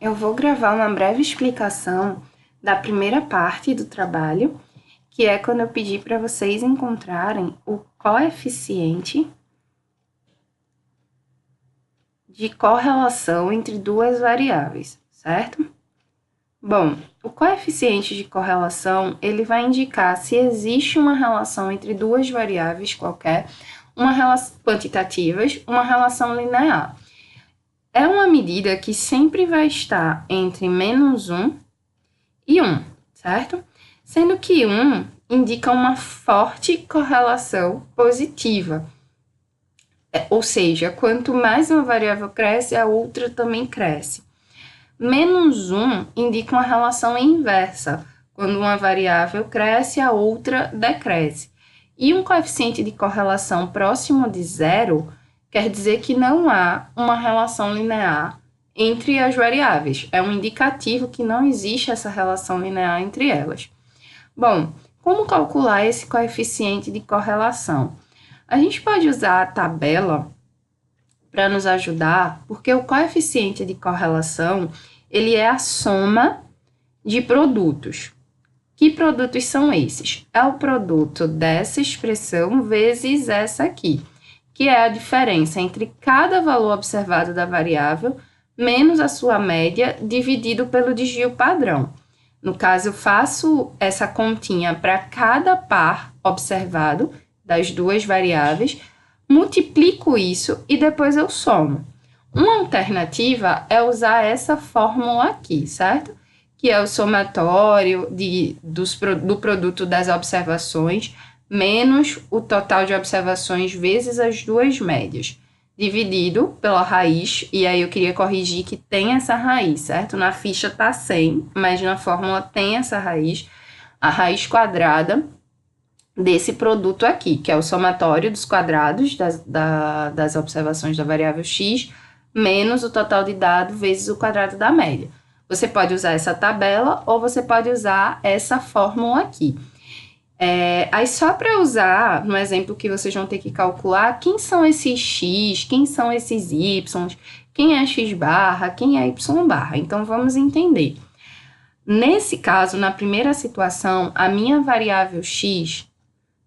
eu vou gravar uma breve explicação da primeira parte do trabalho, que é quando eu pedi para vocês encontrarem o coeficiente de correlação entre duas variáveis, certo? Bom, o coeficiente de correlação, ele vai indicar se existe uma relação entre duas variáveis qualquer, uma relação quantitativas, uma relação linear. É uma medida que sempre vai estar entre -1 e 1, certo? Sendo que 1 indica uma forte correlação positiva. Ou seja, quanto mais uma variável cresce, a outra também cresce. -1 indica uma relação inversa. Quando uma variável cresce, a outra decresce. E um coeficiente de correlação próximo de zero quer dizer que não há uma relação linear entre as variáveis. É um indicativo que não existe essa relação linear entre elas. Bom, como calcular esse coeficiente de correlação? A gente pode usar a tabela para nos ajudar, porque o coeficiente de correlação, ele é a soma de produtos. Que produtos são esses? É o produto dessa expressão vezes essa aqui, que é a diferença entre cada valor observado da variável menos a sua média dividido pelo desvio padrão. No caso, eu faço essa continha para cada par observado das duas variáveis, multiplico isso e depois eu somo. Uma alternativa é usar essa fórmula aqui, certo? Que é o somatório do produto das observações menos o total de observações vezes as duas médias, dividido pela raiz, e aí eu queria corrigir que tem essa raiz, certo? Na ficha tá 100, mas na fórmula tem essa raiz, a raiz quadrada desse produto aqui, que é o somatório dos quadrados das observações da variável x, menos o total de dado vezes o quadrado da média. Você pode usar essa tabela ou você pode usar essa fórmula aqui. Aí só para usar, no exemplo que vocês vão ter que calcular, quem são esses x, quem são esses y, quem é x barra, quem é y barra. Então, vamos entender. Nesse caso, na primeira situação, a minha variável x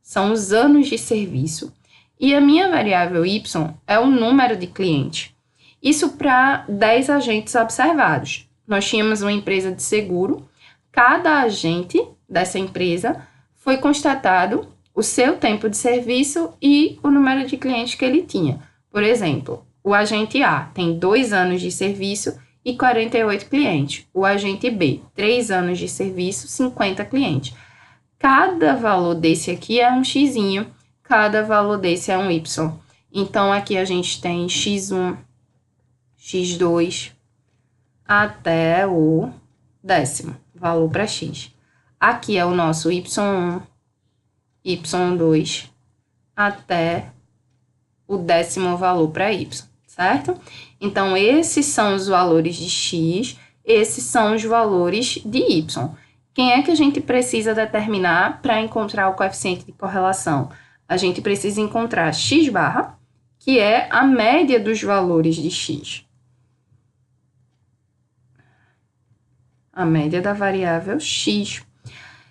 são os anos de serviço e a minha variável y é o número de clientes. Isso para 10 agentes observados. Nós tínhamos uma empresa de seguro, cada agente dessa empresa foi constatado o seu tempo de serviço e o número de clientes que ele tinha. Por exemplo, o agente A tem 2 anos de serviço e 48 clientes. O agente B, 3 anos de serviço, 50 clientes. Cada valor desse aqui é um xzinho, cada valor desse é um y. Então, aqui a gente tem x1, x2, até o 10º valor para x. Aqui é o nosso y1, y2, até o 10º valor para y, certo? Então, esses são os valores de x, esses são os valores de y. Quem é que a gente precisa determinar para encontrar o coeficiente de correlação? A gente precisa encontrar x barra, que é a média dos valores de x. A média da variável x.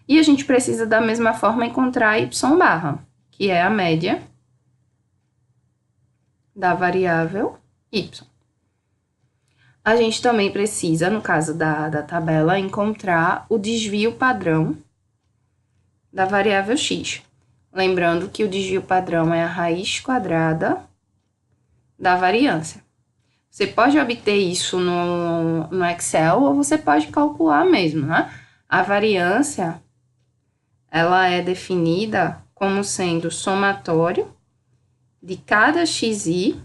E a gente precisa, da mesma forma, encontrar y barra, que é a média da variável y. A gente também precisa, no caso da tabela, encontrar o desvio padrão da variável x. Lembrando que o desvio padrão é a raiz quadrada da variância. Você pode obter isso no Excel ou você pode calcular mesmo, né? A variância, ela é definida como sendo o somatório de cada xi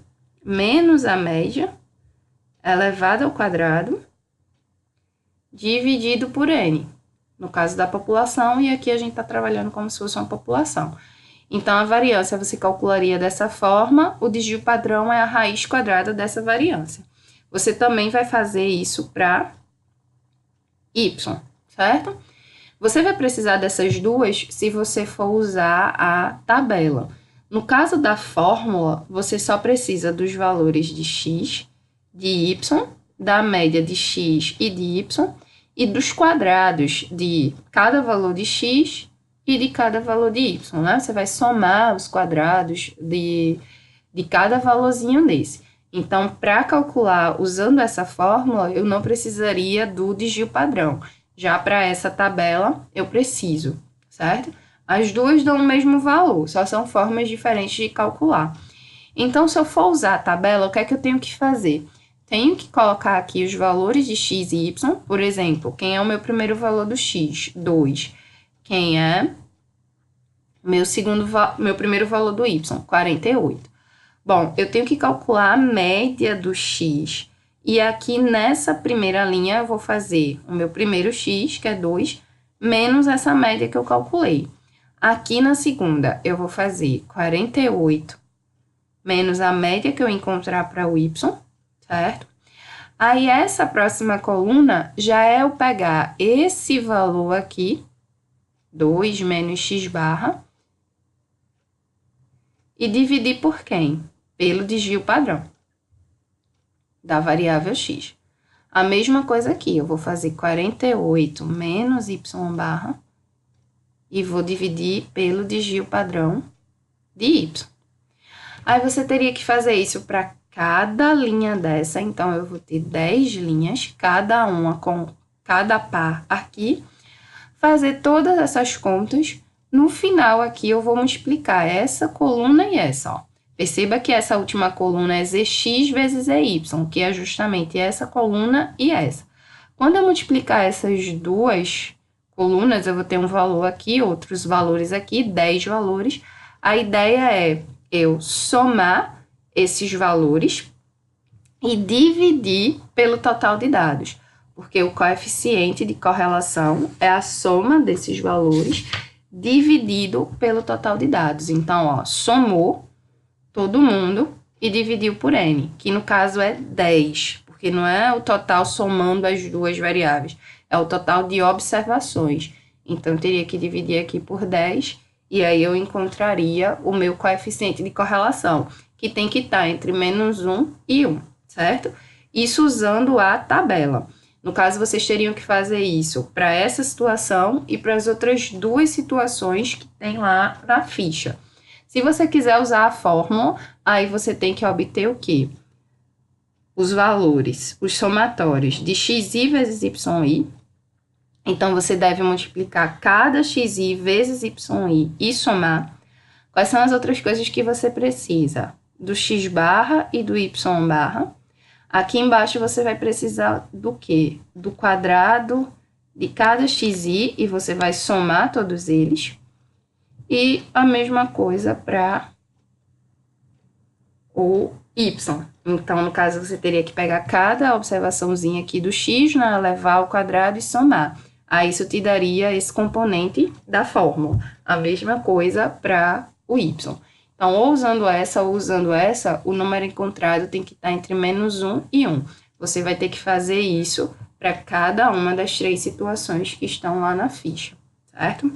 menos a média elevado ao quadrado dividido por n, no caso da população, e aqui a gente está trabalhando como se fosse uma população. Então, a variância você calcularia dessa forma, o desvio padrão é a raiz quadrada dessa variância. Você também vai fazer isso para y, certo? Você vai precisar dessas duas se você for usar a tabela. No caso da fórmula, você só precisa dos valores de x, de y da média de x e de y e dos quadrados de cada valor de x e de cada valor de y, né? Você vai somar os quadrados de cada valorzinho desse. Então, para calcular usando essa fórmula, eu não precisaria do desvio padrão. Já para essa tabela, eu preciso, certo? As duas dão o mesmo valor, só são formas diferentes de calcular. Então, se eu for usar a tabela, o que é que eu tenho que fazer? Tenho que colocar aqui os valores de x e y, por exemplo, quem é o meu primeiro valor do x? 2. Quem é meu primeiro valor do y? 48. Bom, eu tenho que calcular a média do x. E aqui nessa primeira linha eu vou fazer o meu primeiro x, que é 2, menos essa média que eu calculei. Aqui na segunda eu vou fazer 48 menos a média que eu encontrar para o y, certo? Aí essa próxima coluna já é eu pegar esse valor aqui, 2 menos x barra, e dividir por quem? Pelo desvio padrão da variável x. A mesma coisa aqui, eu vou fazer 48 menos y barra e vou dividir pelo desvio padrão de y. Aí você teria que fazer isso para cada linha dessa, então eu vou ter 10 linhas, cada uma com cada par aqui, fazer todas essas contas. No final aqui eu vou multiplicar essa coluna e essa, ó. Perceba que essa última coluna é zx vezes EY, que é justamente essa coluna e essa. Quando eu multiplicar essas duas colunas, eu vou ter um valor aqui, outros valores aqui, 10 valores. A ideia é eu somar esses valores e dividir pelo total de dados, porque o coeficiente de correlação é a soma desses valores dividido pelo total de dados. Então, ó, somou todo mundo e dividiu por n, que no caso é 10, porque não é o total somando as duas variáveis, é o total de observações. Então, eu teria que dividir aqui por 10, e aí eu encontraria o meu coeficiente de correlação, que tem que estar entre menos 1 e 1, certo? Isso usando a tabela. No caso, vocês teriam que fazer isso para essa situação e para as outras duas situações que tem lá na ficha. Se você quiser usar a fórmula, aí você tem que obter o quê? Os valores, os somatórios de xi vezes yi. Então, você deve multiplicar cada xi vezes yi e somar. Quais são as outras coisas que você precisa? Do x barra e do y barra. Aqui embaixo você vai precisar do quê? Do quadrado de cada xi e você vai somar todos eles. E a mesma coisa para o y. Então, no caso, você teria que pegar cada observaçãozinha aqui do x, né, levar ao quadrado e somar. Aí, isso te daria esse componente da fórmula. A mesma coisa para o y. Então, ou usando essa, o número encontrado tem que estar entre menos 1 e 1. Você vai ter que fazer isso para cada uma das 3 situações que estão lá na ficha, certo?